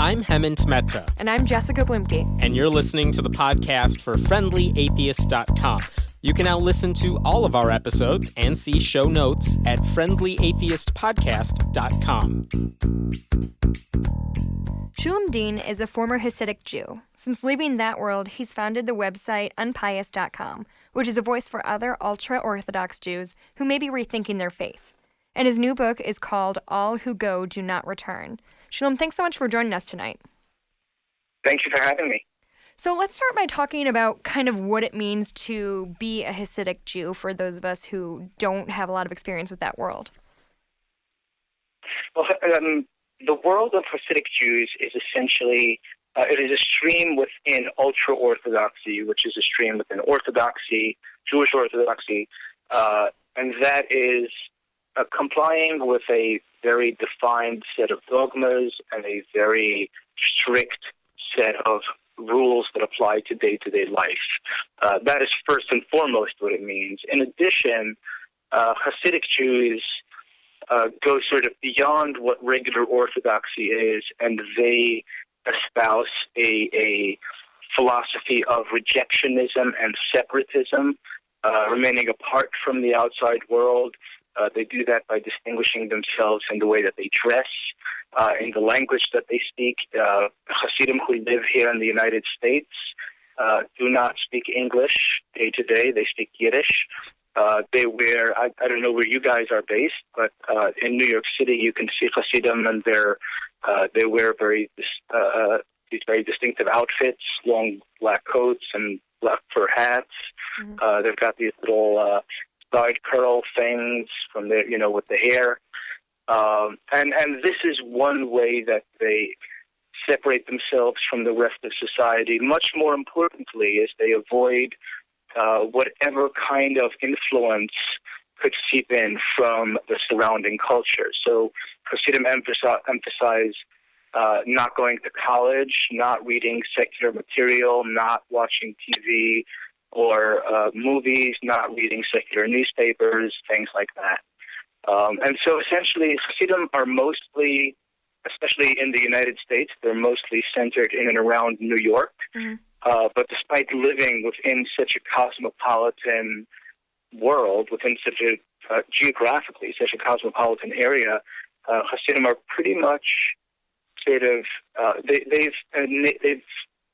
I'm Hemant Mehta. And I'm Jessica Bluemke. And you're listening to the podcast for FriendlyAtheist.com. You can now listen to all of our episodes and see show notes at FriendlyAtheistPodcast.com. Shulem Deen is a former Hasidic Jew. Since leaving that world, he's founded the website unpious.com, which is a voice for other ultra-Orthodox Jews who may be rethinking their faith. And his new book is called All Who Go Do Not Return. Shulem, thanks so much for joining us tonight. Thank you for having me. So let's start by talking about kind of what it means to be a Hasidic Jew for those of us who don't have a lot of experience with that world. Well, the world of Hasidic Jews is essentially, it is a stream within ultra-Orthodoxy, which is a stream within Orthodoxy, Jewish Orthodoxy, and that is complying with a very defined set of dogmas and a very strict set of rules that apply to day-to-day life. That is first and foremost what it means. In addition, Hasidic Jews go sort of beyond what regular Orthodoxy is, and they espouse a philosophy of rejectionism and separatism, remaining apart from the outside world. They do that by distinguishing themselves in the way that they dress, in the language that they speak. Hasidim who live here in the United States do not speak English day to day. They speak Yiddish. They wear, I don't know where you guys are based, but in New York City you can see Hasidim, and they wear these very distinctive outfits, long black coats and black fur hats. Mm-hmm. They've got these little side curl things from their, with the hair. And this is one way that they separate themselves from the rest of society. Much more importantly is they avoid whatever kind of influence could seep in from the surrounding culture. So Hasidim emphasize not going to college, not reading secular material, not watching TV or movies, not reading secular newspapers, things like that. And so essentially, Hasidim are mostly, especially in the United States, they're mostly centered in and around New York. Mm-hmm. But despite living within such a cosmopolitan world, within such a geographically such a cosmopolitan area, Hasidim are pretty much sort of they've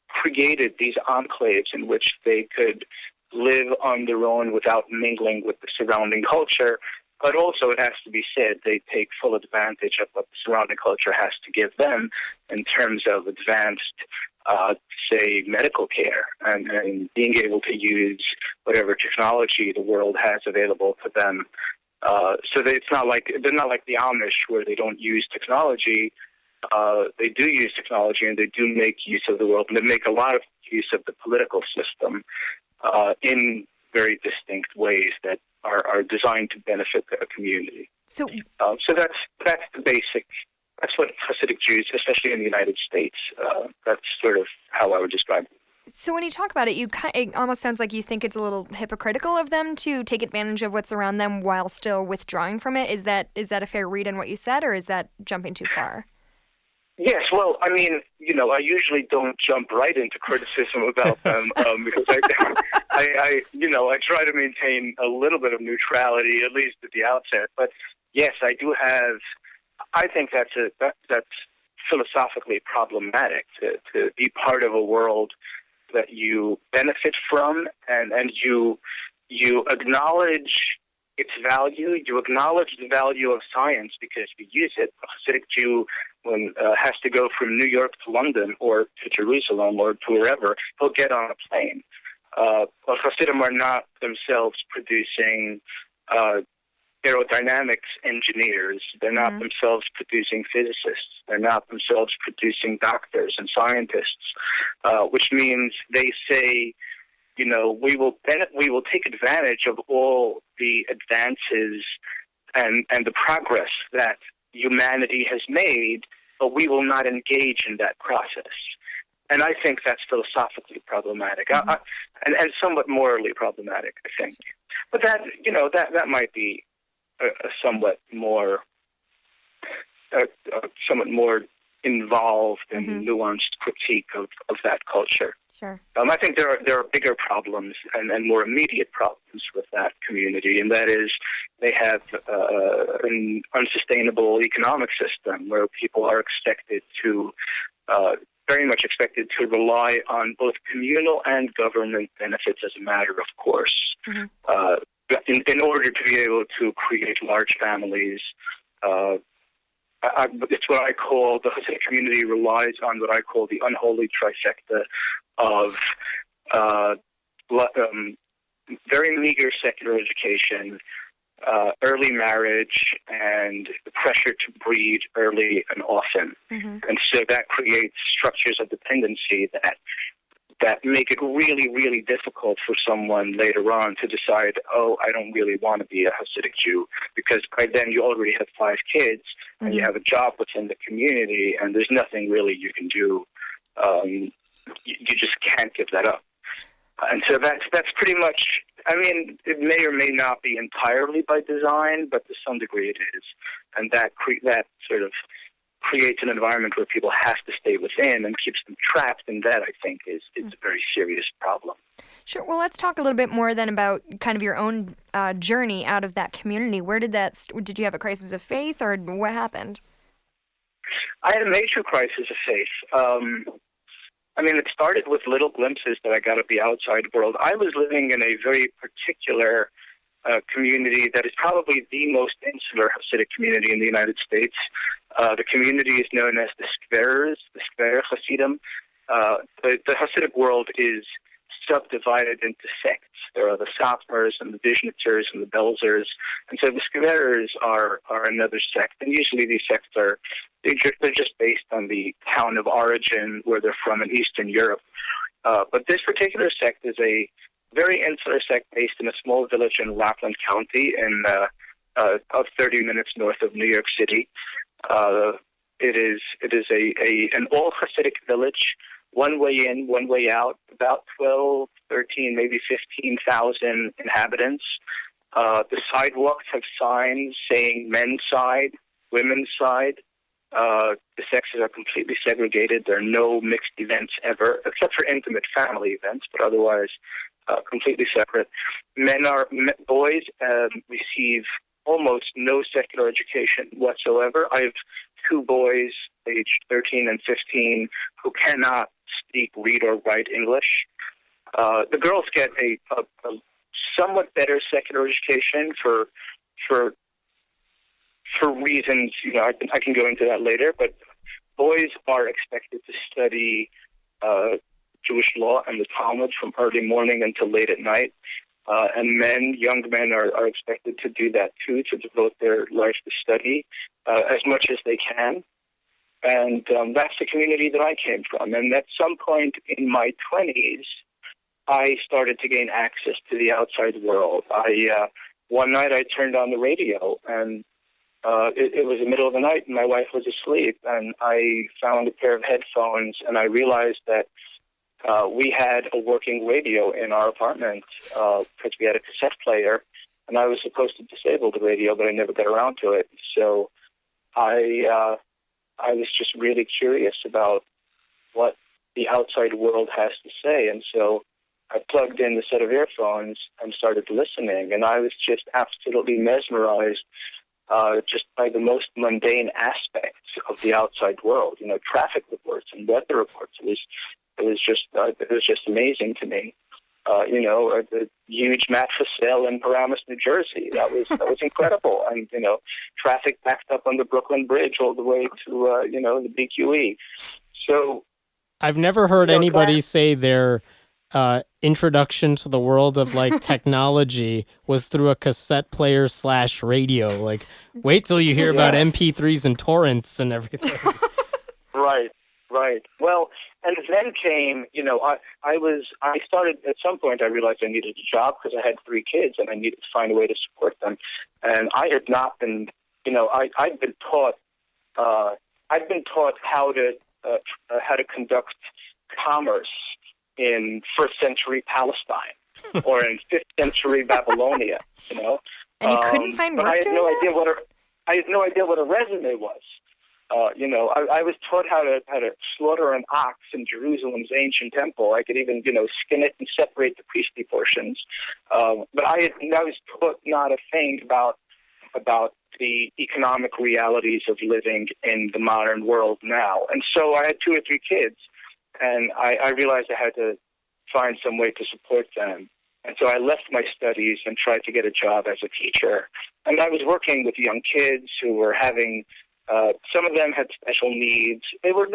created these enclaves in which they could live on their own without mingling with the surrounding culture. But also, it has to be said, they take full advantage of what the surrounding culture has to give them in terms of advanced, say, medical care and being able to use whatever technology the world has available to them. So they're not like the Amish, where they don't use technology. They do use technology, and they do make use of the world, and they make a lot of use of the political system in very distinct ways that are designed to benefit the community. So that's the basic. That's what Hasidic Jews, especially in the United States, that's sort of how I would describe it. So when you talk about it, it almost sounds like you think it's a little hypocritical of them to take advantage of what's around them while still withdrawing from it. Is that a fair read on what you said, or is that jumping too far? Yes, well, I mean, I usually don't jump right into criticism about them because I try to maintain a little bit of neutrality, at least at the outset. But yes, I do have. I think that's philosophically problematic to be part of a world that you benefit from, and you acknowledge its value. You acknowledge the value of science because you use it. A Hasidic Jew has to go from New York to London or to Jerusalem or to wherever, he'll get on a plane. But Hasidim are not themselves producing aerodynamics engineers. They're not themselves producing physicists. They're not themselves producing doctors and scientists, which means they say, we will take advantage of all the advances and the progress that humanity has made, but we will not engage in that process. And I think that's philosophically problematic, and somewhat morally problematic, I think. But that might be a somewhat more involved and nuanced critique of that culture. Sure. I think there are bigger problems and more immediate problems with that community, and that is they have an unsustainable economic system where people are very much expected to rely on both communal and government benefits as a matter of course, in order to be able to create large families. It's what I call, the Hasidic community relies on what I call the unholy trifecta of very meager secular education, early marriage, and the pressure to breed early and often. And so that creates structures of dependency that make it really, really difficult for someone later on to decide, oh, I don't really want to be a Hasidic Jew, because by then you already have 5 kids and you have a job within the community, and there's nothing really you can do. You just can't give that up. And so that's pretty much, I mean, it may or may not be entirely by design, but to some degree it is. And that sort of creates an environment where people have to stay within and keeps them trapped, and that, I think, is a very serious problem. Sure. Well, let's talk a little bit more then about kind of your own journey out of that community. Where did did you have a crisis of faith, or what happened? I had a major crisis of faith. It started with little glimpses that I got of the outside world. I was living in a very particular community that is probably the most insular Hasidic community in the United States. The community is known as the Skverers, the Skver Hasidim. The Hasidic world is subdivided into sects. There are the Satmars and the Vishniters and the Belzers. And so the Skverers are another sect. And usually these sects they're just based on the town of origin where they're from in Eastern Europe. But this particular sect is a very insular sect based in a small village in Lapland County, about 30 minutes north of New York City. It is an all Hasidic village, one way in, one way out, about 12, 13, maybe 15,000 inhabitants. The sidewalks have signs saying men's side, women's side. The sexes are completely segregated. There are no mixed events ever, except for intimate family events, but otherwise completely separate. Boys receive almost no secular education whatsoever. I have 2 boys, aged 13 and 15, who cannot speak, read, or write English. The girls get a somewhat better secular education for reasons, I can go into that later, but boys are expected to study Jewish law and the Talmud from early morning until late at night. And young men are expected to do that too, to devote their life to study as much as they can. And that's the community that I came from. And at some point in my 20s, I started to gain access to the outside world. One night I turned on the radio, and it was the middle of the night, and my wife was asleep, and I found a pair of headphones, and I realized that we had a working radio in our apartment because we had a cassette player, and I was supposed to disable the radio, but I never got around to it. So I was just really curious about what the outside world has to say, and so I plugged in the set of earphones and started listening, and I was just absolutely mesmerized just by the most mundane aspects of the outside world. Traffic reports and weather reports. It was just amazing to me. The huge mat for sale in Paramus, New Jersey. That was incredible. And traffic backed up on the Brooklyn Bridge all the way to the BQE. So I've never heard anybody say their introduction to the world of technology was through a cassette player / radio. Wait till you hear about MP3s and torrents and everything. Right. Well, and then came, I started, at some point I realized I needed a job because I had 3 kids and I needed to find a way to support them. And I had not been, I'd been taught how to conduct commerce in 1st century Palestine or in 5th century Babylonia, And you couldn't find work but I had doing no that? idea what a resume was. I was taught how to slaughter an ox in Jerusalem's ancient temple. I could even, skin it and separate the priestly portions. But I was taught not a thing about the economic realities of living in the modern world now. And so I had 2 or 3 kids, and I realized I had to find some way to support them. And so I left my studies and tried to get a job as a teacher. And I was working with young kids who were having, some of them had special needs. They were,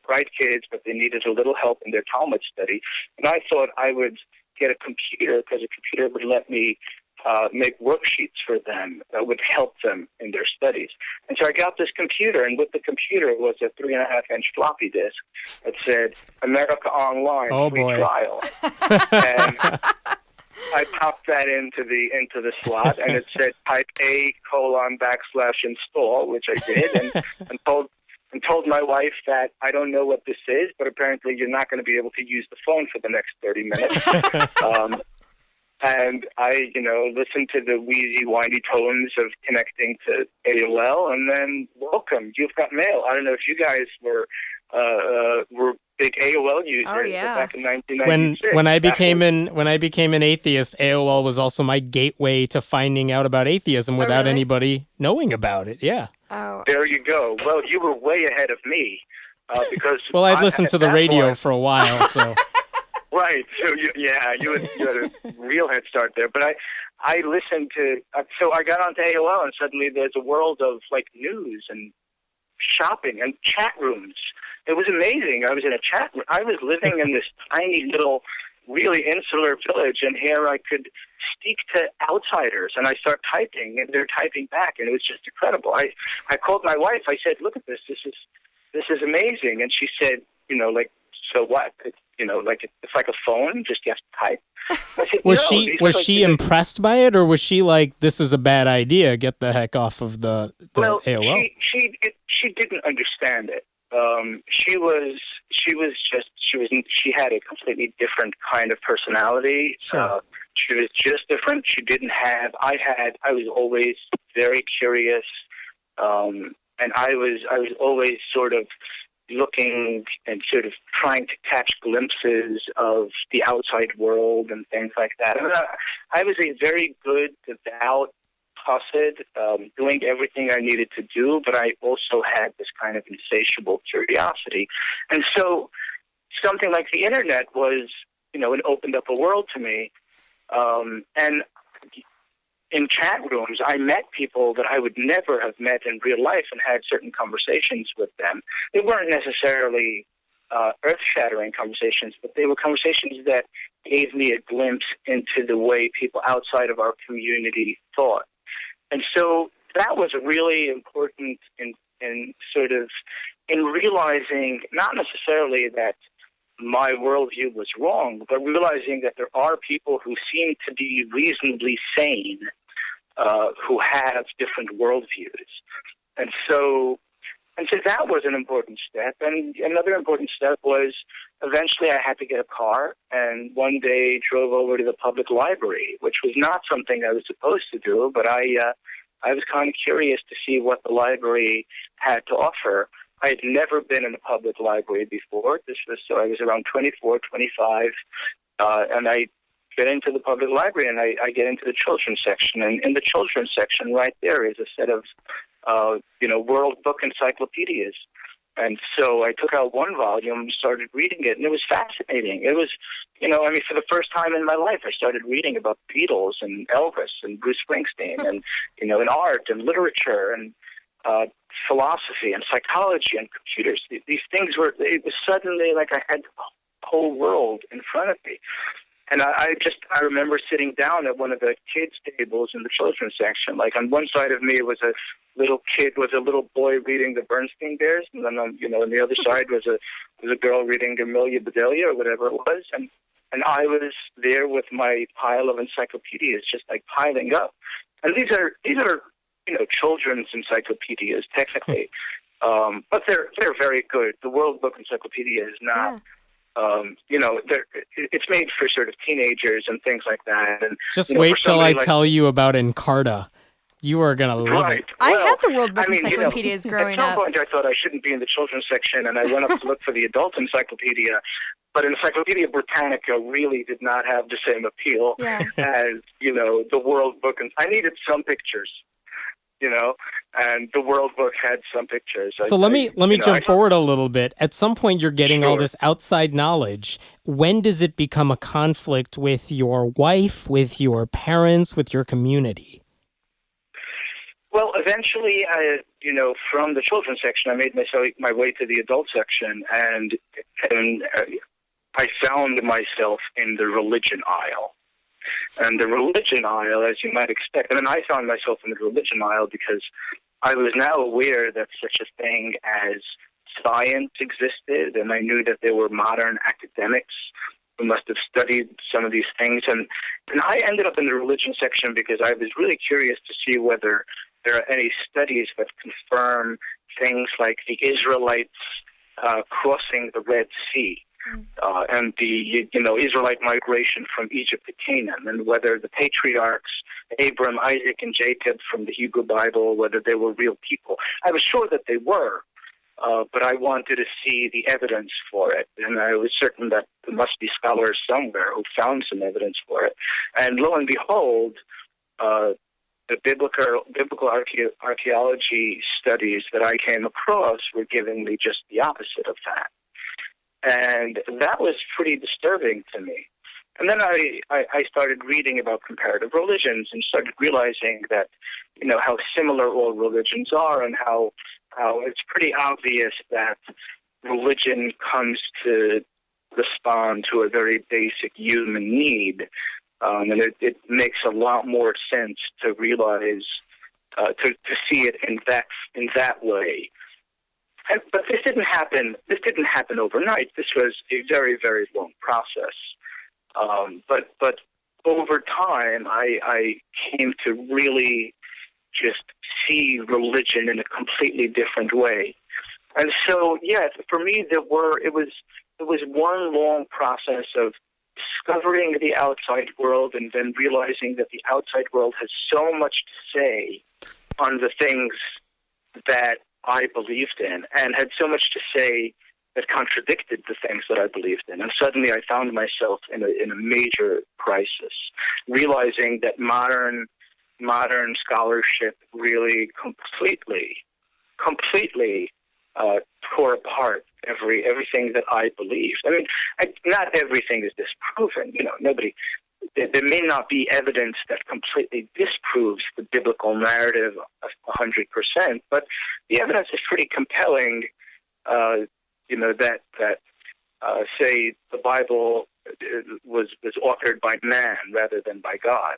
bright kids, but they needed a little help in their Talmud study. And I thought I would get a computer, because a computer would let me make worksheets for them that would help them in their studies. And so I got this computer, and with the computer was a 3.5-inch floppy disk that said America Online free trial. And I popped that into the slot, and it said type A:\install, which I did, and told my wife that I don't know what this is, but apparently you're not going to be able to use the phone for the next 30 minutes. And I, listened to the wheezy, windy tones of connecting to AOL, and then welcome, you've got mail. I don't know if you guys were big AOL users back in 1996. When I became an atheist, AOL was also my gateway to finding out about atheism without anybody knowing about it. Yeah. Oh. There you go. Well, you were way ahead of me because. Well, I'd listened to the radio for a while, so. Right. So you had a real head start there. But I listened to. So I got onto AOL, and suddenly there's a world of news and shopping and chat rooms. It was amazing. I was in a chat room. I was living in this tiny little, really insular village, and here I could speak to outsiders, and I start typing, and they're typing back, and it was just incredible. I called my wife. I said, "Look at this. This is amazing." And she said, "So what? It's like a phone. Just you have to type." I said, was she impressed by it, or was she like, "This is a bad idea. Get the heck off of the AOL"? She didn't understand it. She had a completely different kind of personality. Sure. She was just different. She didn't have. I was always very curious, and I was always sort of looking and sort of trying to catch glimpses of the outside world and things like that. And I was a very good, devout Hasid, doing everything I needed to do, but I also had this kind of insatiable curiosity. And so something like the internet was, it opened up a world to me. And in chat rooms, I met people that I would never have met in real life and had certain conversations with them. They weren't necessarily earth-shattering conversations, but they were conversations that gave me a glimpse into the way people outside of our community thought. And so that was really important in realizing not necessarily that my worldview was wrong, but realizing that there are people who seem to be reasonably sane, who have different worldviews. And so that was an important step. And another important step was eventually I had to get a car, and one day drove over to the public library, which was not something I was supposed to do, but I was kind of curious to see what the library had to offer. I had never been in a public library before. I was around 24, 25, and I get into the public library, and I get into the children's section. And in the children's section right there is a set of, World Book encyclopedias. And so I took out one volume, started reading it, and it was fascinating. It was, for the first time in my life, I started reading about the Beatles and Elvis and Bruce Springsteen and, and art and literature and philosophy and psychology and computers. These things it was suddenly like I had the whole world in front of me. And I remember sitting down at one of the kids' tables in the children's section. Like on one side of me was a little boy reading the Bernstein Bears, and then on the other side was a girl reading Amelia Bedelia or whatever it was, and I was there with my pile of encyclopedias, just like piling up. And these are children's encyclopedias technically, but they're very good. The World Book Encyclopedia is not. It's made for sort of teenagers and things like that. And just wait till I tell you about Encarta. You are going to love Right. it. I Well, had the World Book I mean, encyclopedias growing at some up. point I thought I shouldn't be in the children's section, and I went up to look for the adult encyclopedia. But Encyclopedia Britannica really did not have the same appeal Yeah. as, the World Book. And I needed some pictures, and the World Book had some pictures. So let me jump forward a little bit. At some point, you're getting all this outside knowledge. When does it become a conflict with your wife, with your parents, with your community? Well, eventually, from the children's section, I made my way to the adult section, and I found myself in the religion aisle. And the religion aisle, as you might expect, I found myself in the religion aisle because I was now aware that such a thing as science existed, and I knew that there were modern academics who must have studied some of these things. And I ended up in the religion section because I was really curious to see whether there are any studies that confirm things like the Israelites crossing the Red Sea. And the Israelite migration from Egypt to Canaan, and whether the patriarchs Abram, Isaac, and Jacob from the Hebrew Bible, whether they were real people. I was sure that they were, but I wanted to see the evidence for it, and I was certain that there must be scholars somewhere who found some evidence for it. And lo and behold, the biblical archaeology studies that I came across were giving me just the opposite of that. And that was pretty disturbing to me. And then I started reading about comparative religions and started realizing that, how similar all religions are, and how it's pretty obvious that religion comes to respond to a very basic human need. And it makes a lot more sense to realize, to see it in that way. But this didn't happen. This didn't happen overnight. This was a very, very long process. But over time, I came to really just see religion in a completely different way. And so, for me, it was one long process of discovering the outside world, and then realizing that the outside world has so much to say on the things that I believed in, and had so much to say that contradicted the things that I believed in. And suddenly I found myself in a major crisis, realizing that modern scholarship really completely tore apart everything that I believed. Not everything is disproven. There may not be evidence that completely disproves the biblical narrative 100%, but the evidence is pretty compelling. That say the Bible was authored by man rather than by God.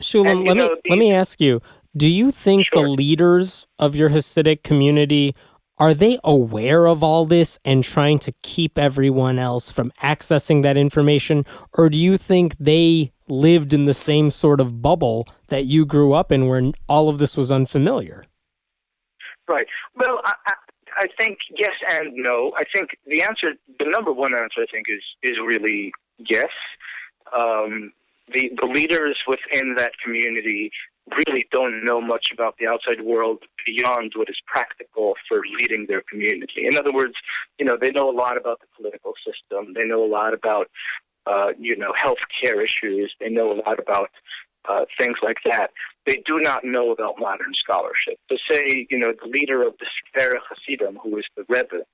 Shulem, let me ask you: do you think the leaders of your Hasidic community, are they aware of all this and trying to keep everyone else from accessing that information? Or do you think they lived in the same sort of bubble that you grew up in where all of this was unfamiliar? Right. Well, I think yes and no. I think the number one answer, I think, is really yes. The leaders within that community really don't know much about the outside world beyond what is practical for leading their community. In other words, they know a lot about the political system. They know a lot about, healthcare issues. They know a lot about things like that. They do not know about modern scholarship. So say, the leader of the Sefer Hasidim, who is the Rebbe,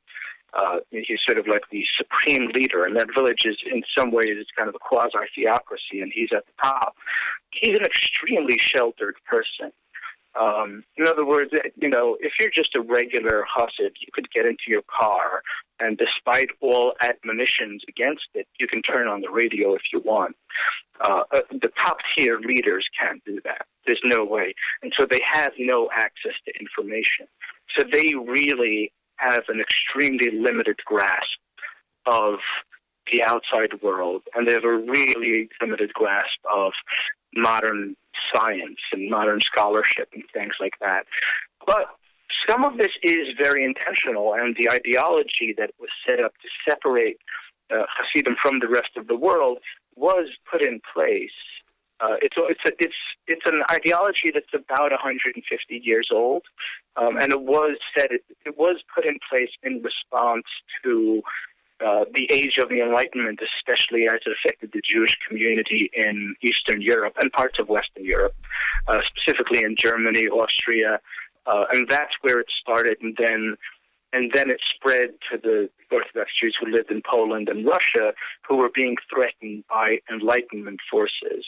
he's sort of like the supreme leader, and that village is, in some ways, it's kind of a quasi-theocracy, and he's at the top. He's an extremely sheltered person. In other words, if you're just a regular Hasid, you could get into your car, and despite all admonitions against it, you can turn on the radio if you want. The top-tier leaders can't do that. There's no way. And so they have no access to information. So they really have an extremely limited grasp of the outside world, and they have a really limited grasp of modern science and modern scholarship and things like that. But some of this is very intentional, and the ideology that was set up to separate Hasidim from the rest of the world was put in place It's an ideology that's about 150 years old, and it was put in place in response to the age of the Enlightenment, especially as it affected the Jewish community in Eastern Europe and parts of Western Europe, specifically in Germany, Austria, and that's where it started, and then it spread to the Orthodox Jews who lived in Poland and Russia, who were being threatened by Enlightenment forces.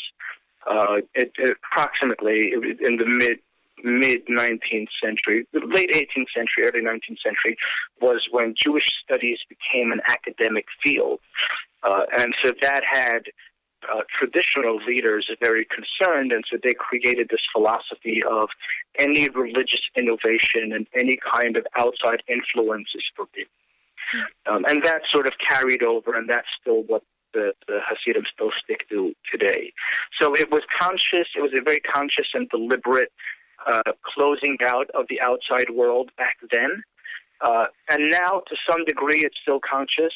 Approximately in the mid 19th century, late 18th century, early 19th century, was when Jewish studies became an academic field, and so that had traditional leaders very concerned, and so they created this philosophy of any religious innovation and any kind of outside influence is forbidden. And that sort of carried over, and that's still what the Hasidim still stick to today. So it was conscious, it was a very conscious and deliberate closing out of the outside world back then. And now, to some degree, it's still conscious.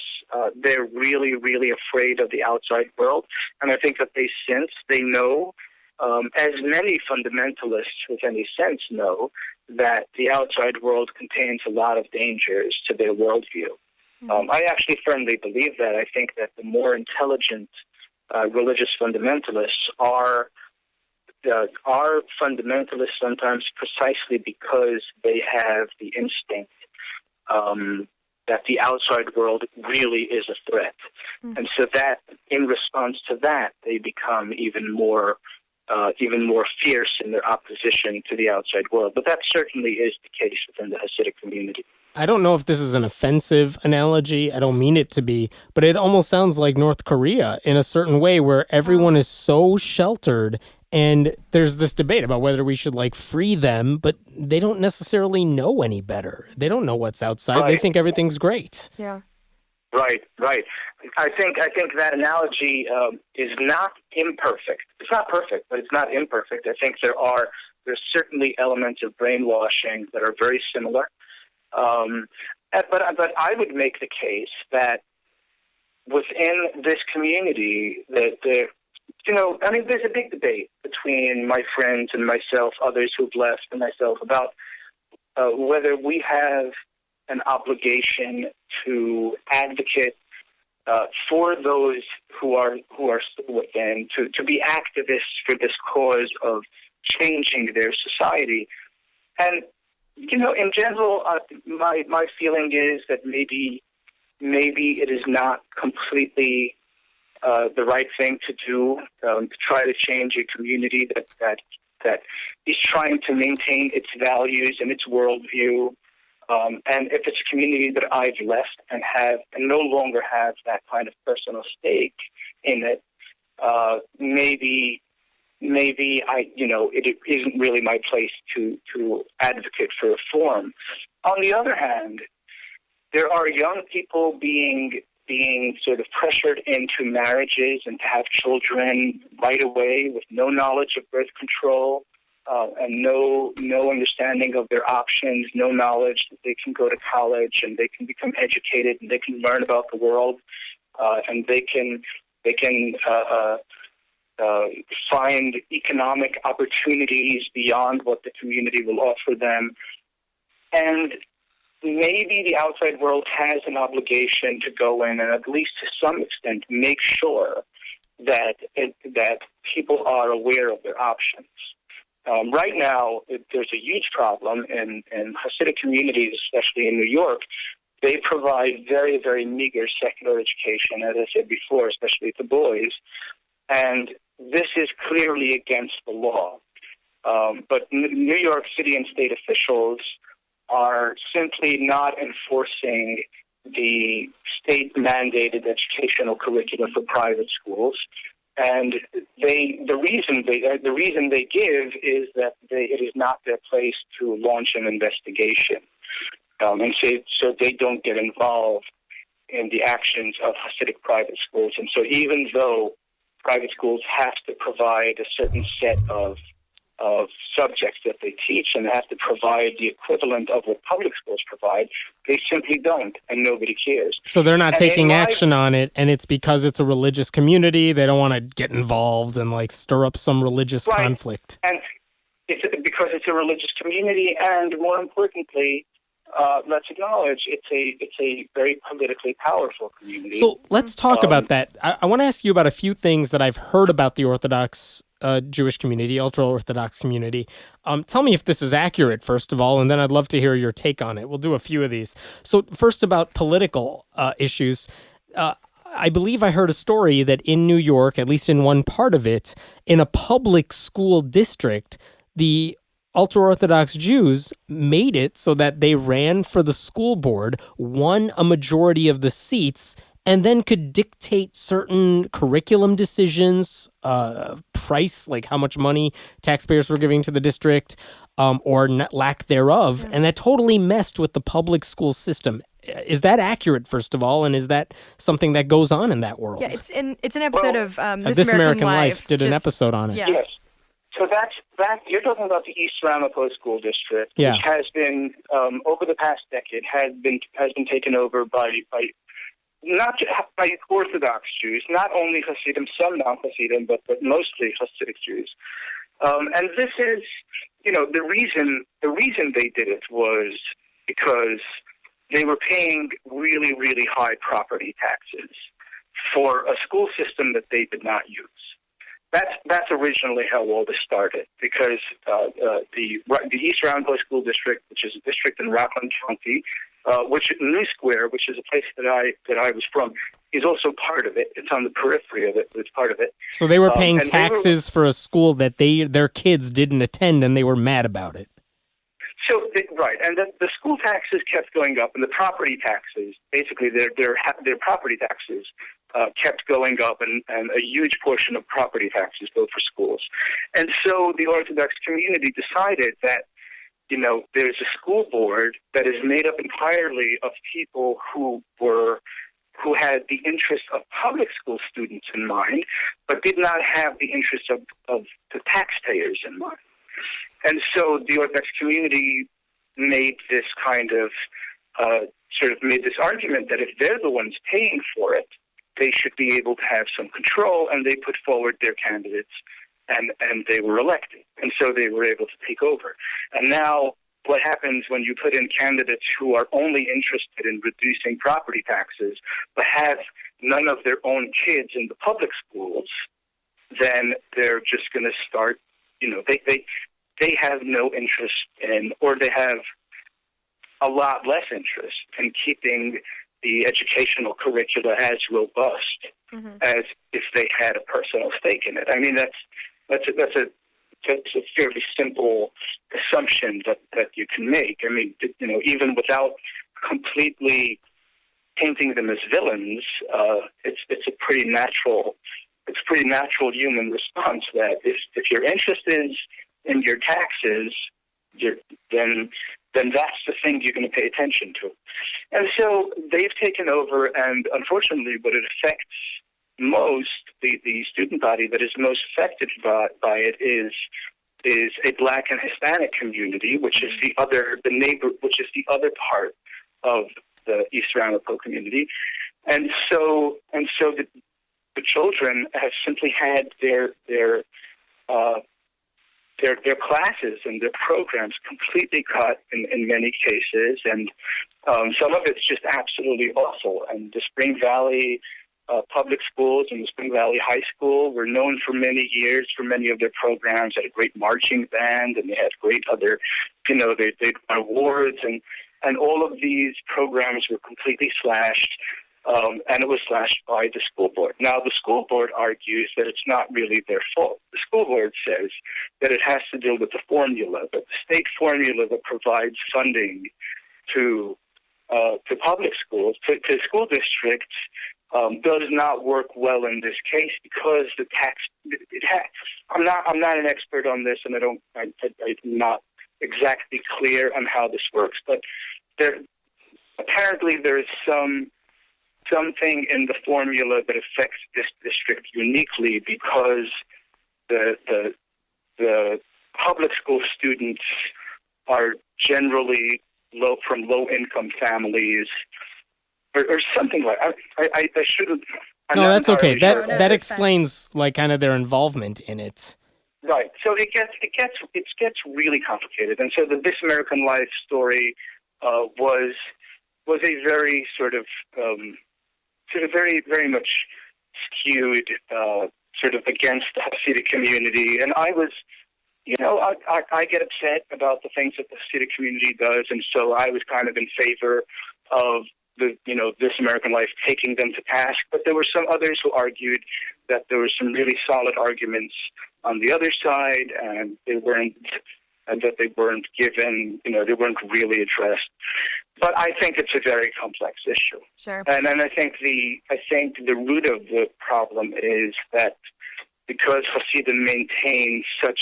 They're really, really afraid of the outside world. And I think that they know, as many fundamentalists with any sense know, that the outside world contains a lot of dangers to their worldview. I actually firmly believe that. I think that the more intelligent religious fundamentalists are fundamentalists sometimes precisely because they have the instinct that the outside world really is a threat. And so that, in response to that, they become even more fierce in their opposition to the outside world. But that certainly is the case within the Hasidic community. I don't know if this is an offensive analogy. I don't mean it to be, but it almost sounds like North Korea in a certain way where everyone is so sheltered, and there's this debate about whether we should free them, but they don't necessarily know any better. They don't know what's outside. Right. They think everything's great. Yeah. Right. I think that analogy is not imperfect. It's not perfect, but it's not imperfect. I think there's certainly elements of brainwashing that are very similar. But I would make the case that within this community that there's a big debate between my friends and myself, others who've left, and myself about whether we have an obligation to advocate for those who are still within, to be activists for this cause of changing their society. And in general, my feeling is that maybe it is not completely the right thing to do, to try to change a community that is trying to maintain its values and its worldview. And if it's a community that I've left and no longer have that kind of personal stake in it, maybe it isn't really my place to advocate for reform. On the other hand, there are young people being sort of pressured into marriages and to have children right away with no knowledge of birth control and no understanding of their options, no knowledge that they can go to college and they can become educated and they can learn about the world and they can find economic opportunities beyond what the community will offer them. And maybe the outside world has an obligation to go in and at least to some extent make sure that people are aware of their options. Right now, there's a huge problem in Hasidic communities, especially in New York. They provide very, very meager secular education, as I said before, especially to boys. And this is clearly against the law. But New York City and state officials are simply not enforcing the state-mandated educational curriculum for private schools. And the reason they give is that it is not their place to launch an investigation, and so they don't get involved in the actions of Hasidic private schools. And so even though private schools have to provide a certain set of of subjects that they teach, and they have to provide the equivalent of what public schools provide. They simply don't, and nobody cares. So they're not And taking action on it, and it's because it's a religious community. They don't want to get involved and like stir up some religious conflict. And it's because it's a religious community, and more importantly, let's acknowledge it's a very politically powerful community. So let's talk about that. I want to ask you about a few things that I've heard about the Orthodox Jewish community, ultra-Orthodox community. Tell me if this is accurate, first of all, and then I'd love to hear your take on it. We'll do a few of these. So first, about political issues. I believe I heard a story that in New York, at least in one part of it, in a public school district, the ultra-Orthodox Jews made it so that they ran for the school board, won a majority of the seats, and then could dictate certain curriculum decisions, price, like how much money taxpayers were giving to the district, or lack thereof. And that totally messed with the public school system. Is that accurate, first of all, and is that something that goes on in that world? Yeah, it's an episode of This American Life did an episode on it. Yeah. Yes. So that you're talking about the East Ramapo School District, Yeah. which has been over the past decade has been taken over by not just by Orthodox Jews, not only Hasidim, some non-Hasidim, but mostly Hasidic Jews. And this is, the reason they did it was because they were paying really, really high property taxes for a school system that they did not use. That's originally how all this started, because the East Roundhouse School District, which is a district in Rockland County, which New Square, which is a place that I was from, is also part of it. It's on the periphery of it, but it's part of it. So they were paying taxes for a school that their kids didn't attend, and they were mad about it. So right, and the school taxes kept going up, and the property taxes, basically their property taxes, kept going up, and a huge portion of property taxes go for schools. And so the Orthodox community decided that, there's a school board that is made up entirely of people who had the interests of public school students in mind, but did not have the interests of the taxpayers in mind. And so the Orthodox community made this kind of made this argument that if they're the ones paying for it, they should be able to have some control, and they put forward their candidates, and they were elected. And so they were able to take over. And now what happens when you put in candidates who are only interested in reducing property taxes, but have none of their own kids in the public schools, then they're just going to start, they have no interest in, or they have a lot less interest in keeping the educational curricula as robust as if they had a personal stake in it. I mean, that's a fairly simple assumption that you can make. I mean, even without completely painting them as villains, it's a pretty natural human response that if your interest is in your taxes, then that's the thing you're going to pay attention to. And so they've taken over, and unfortunately what it affects most, the student body that is most affected by it is a Black and Hispanic community, which is the other part of the East Ramapo community. And so the children have simply had their classes and their programs completely cut in many cases, and some of it's just absolutely awful. And the Spring Valley public schools and the Spring Valley High School were known for many years for many of their programs. They had a great marching band, and they had great other, they'd won awards, and all of these programs were completely slashed. And it was slashed by the school board. Now, the school board argues that it's not really their fault. The school board says that it has to do with the formula, that the state formula that provides funding to public schools, to school districts, does not work well in this case because the tax. I'm not an expert on this, and I'm not exactly clear on how this works. But apparently there is something in the formula that affects this district uniquely because the public school students are generally from low-income families, or something like. I shouldn't. I'm No, not that's okay. entirely sure. No, That that's fine. explains like kind of their involvement in it. Right. So it gets really complicated, and so the This American Life story was a very sort of very very much skewed sort of against the Hasidic community, and I was. I get upset about the things that the Hasidic community does, and so I was kind of in favor of This American Life taking them to task. But there were some others who argued that there were some really solid arguments on the other side, and they weren't given, they weren't really addressed. But I think it's a very complex issue. Sure. And then I think the root of the problem is that because Hasidim maintain such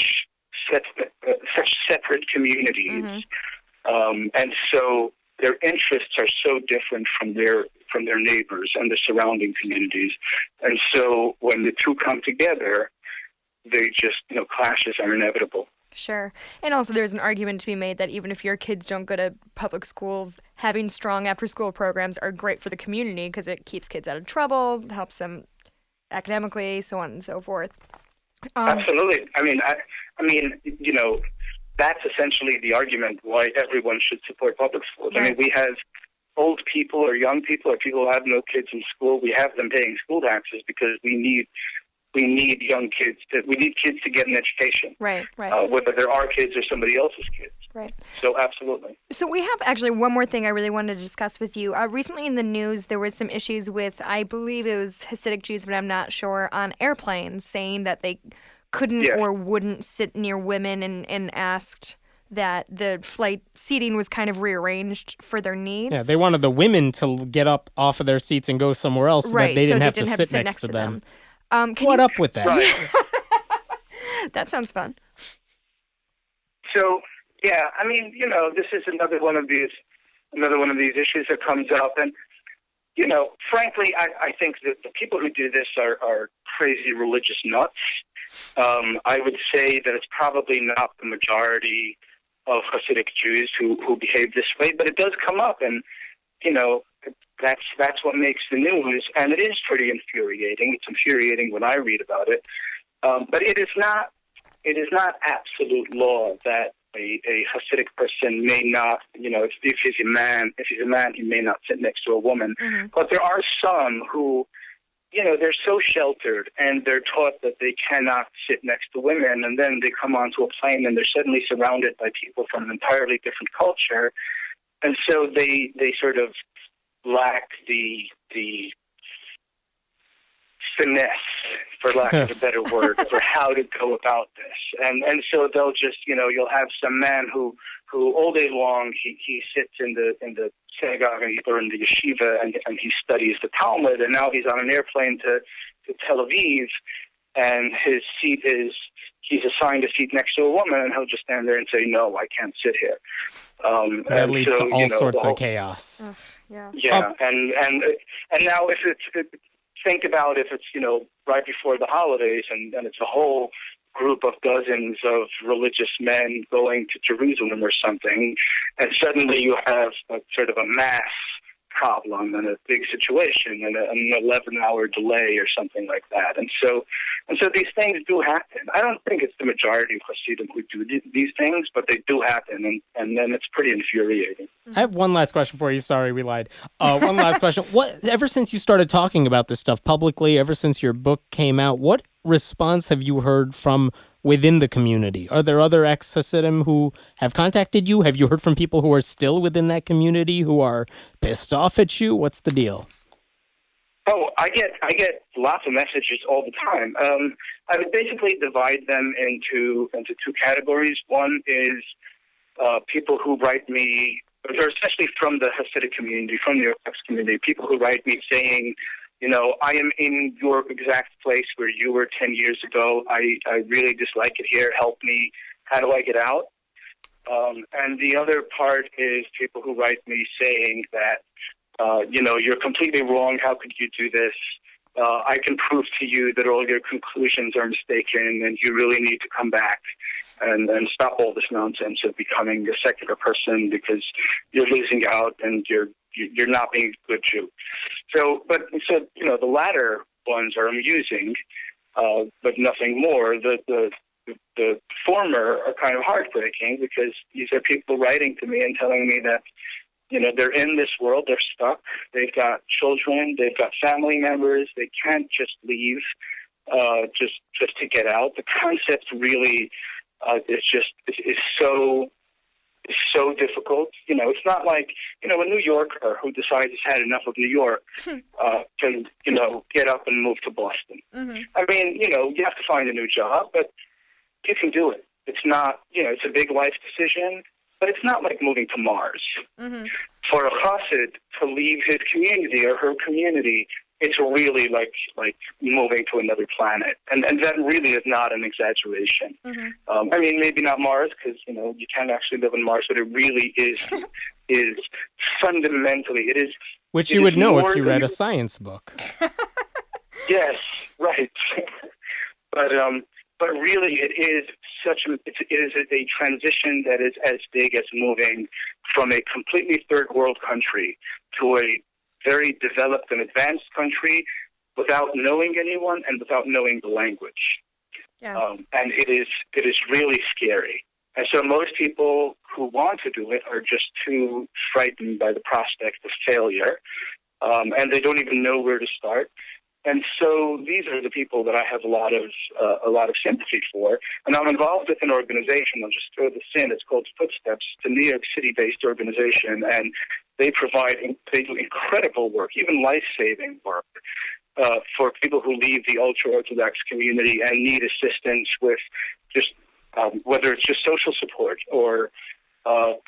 separate communities, and so their interests are so different from their neighbors and the surrounding communities, and so when the two come together, they just clashes are inevitable. Sure. And also there's an argument to be made that even if your kids don't go to public schools, having strong after-school programs are great for the community because it keeps kids out of trouble, helps them academically, so on and so forth. Absolutely. I mean, that's essentially the argument why everyone should support public schools. Right. I mean, we have old people or young people or people who have no kids in school. We have them paying school taxes because we need young kids. We need kids to get an education. Right. Whether they're our kids or somebody else's kids. Right. So absolutely. So we have actually one more thing I really wanted to discuss with you. Recently in the news, there was some issues with, I believe it was Hasidic Jews, but I'm not sure, on airplanes saying that they couldn't or wouldn't sit near women and asked that the flight seating was kind of rearranged for their needs. Yeah, they wanted the women to get up off of their seats and go somewhere else so that they didn't have to sit next to them. What up with that? Right. That sounds fun. So, yeah, I mean, this is another one of these issues that comes up, and frankly, I think that the people who do this are crazy religious nuts. I would say that it's probably not the majority of Hasidic Jews who behave this way, but it does come up, and that's what makes the news, and it is pretty infuriating. It's infuriating when I read about it, but it is not absolute law that a Hasidic person may not, if he's a man, he may not sit next to a woman. Mm-hmm. But there are some who, they're so sheltered and they're taught that they cannot sit next to women, and then they come onto a plane and they're suddenly surrounded by people from an entirely different culture, and so they sort of lack the finesse, for lack of a better word, for how to go about this. And so they'll just, you'll have some man who all day long he sits in the synagogue or in the yeshiva and he studies the Talmud, and now he's on an airplane to Tel Aviv, and his seat is, he's assigned a seat next to a woman, and he'll just stand there and say, no, I can't sit here. That leads to all sorts of chaos. Yeah, and now if it's, think about if it's, right before the holidays and it's a whole group of dozens of religious men going to Jerusalem or something, and suddenly you have a sort of a mass problem and a big situation and an 11-hour delay or something like that. And so these things do happen. I don't think it's the majority of Hasidim who do these things, but they do happen, and then it's pretty infuriating. I have one last question for you. Sorry, we lied. One last question. Ever since you started talking about this stuff publicly, ever since your book came out, what response have you heard from within the community? Are there other ex-Hasidim who have contacted you? Have you heard from people who are still within that community who are pissed off at you? What's the deal? Oh, I get lots of messages all the time. I would basically divide them into two categories. One is people who write me, or especially from the Hasidic community, from the Orthodox community, people who write me saying, I am in your exact place where you were 10 years ago. I really dislike it here. Help me. How do I get out? And the other part is people who write me saying that, you're completely wrong. How could you do this? I can prove to you that all your conclusions are mistaken and you really need to come back and stop all this nonsense of becoming a secular person because you're losing out and you're not being a good Jew. So the latter ones are amusing, but nothing more. The former are kind of heartbreaking because these are people writing to me and telling me that, they're in this world, they're stuck, they've got children, they've got family members, they can't just leave just to get out. The concept really is so difficult. It's not like, a New Yorker who decides he's had enough of New York can, get up and move to Boston. Mm-hmm. I mean, you have to find a new job, but you can do it. It's not, it's a big life decision, but it's not like moving to Mars. Mm-hmm. For a Hasid to leave his community or her community, it's really like moving to another planet. And that really is not an exaggeration. Mm-hmm. I mean, maybe not Mars, because, you can't actually live on Mars, but it really is fundamentally, it is... Which you would know if you read a science book. Yes, right. But really, it is a transition that is as big as moving from a completely third world country to a very developed and advanced country without knowing anyone and without knowing the language. Yeah. And it is really scary. And so most people who want to do it are just too frightened by the prospect of failure, and they don't even know where to start. And so these are the people that I have a lot of sympathy for. And I'm involved with an organization. I'll just throw this in. It's called Footsteps. It's a New York City-based organization, and they do incredible work, even life-saving work, for people who leave the ultra-Orthodox community and need assistance with just whether it's just social support or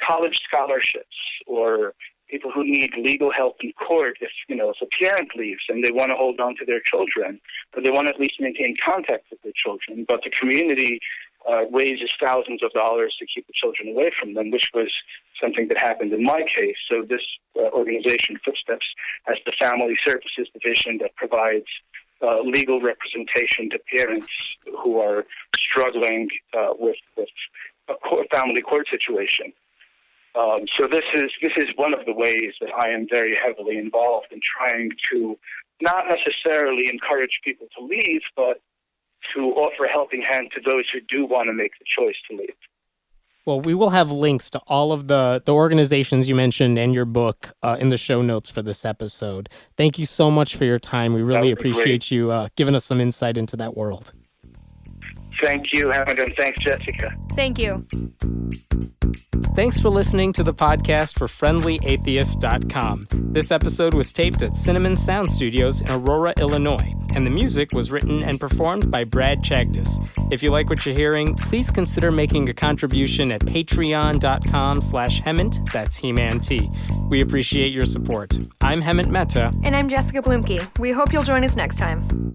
college scholarships or people who need legal help in court if a parent leaves and they want to hold on to their children, or they want to at least maintain contact with their children, but the community raises thousands of dollars to keep the children away from them, which was something that happened in my case. So this organization, Footsteps, has the Family Services Division that provides legal representation to parents who are struggling with a family court situation. So this is one of the ways that I am very heavily involved in trying to not necessarily encourage people to leave, but to offer a helping hand to those who do want to make the choice to leave. Well, we will have links to all of the organizations you mentioned and your book in the show notes for this episode. Thank you so much for your time. We really appreciate you giving us some insight into that world. Thank you, Howard, and thanks, Jessica. Thank you. Thanks for listening to the podcast for FriendlyAtheist.com. This episode was taped at Cinnamon Sound Studios in Aurora, Illinois, and the music was written and performed by Brad Chagdis. If you like what you're hearing, please consider making a contribution at patreon.com/Hemant, that's He-Man T. We appreciate your support. I'm Hemant Mehta. And I'm Jessica Blumke. We hope you'll join us next time.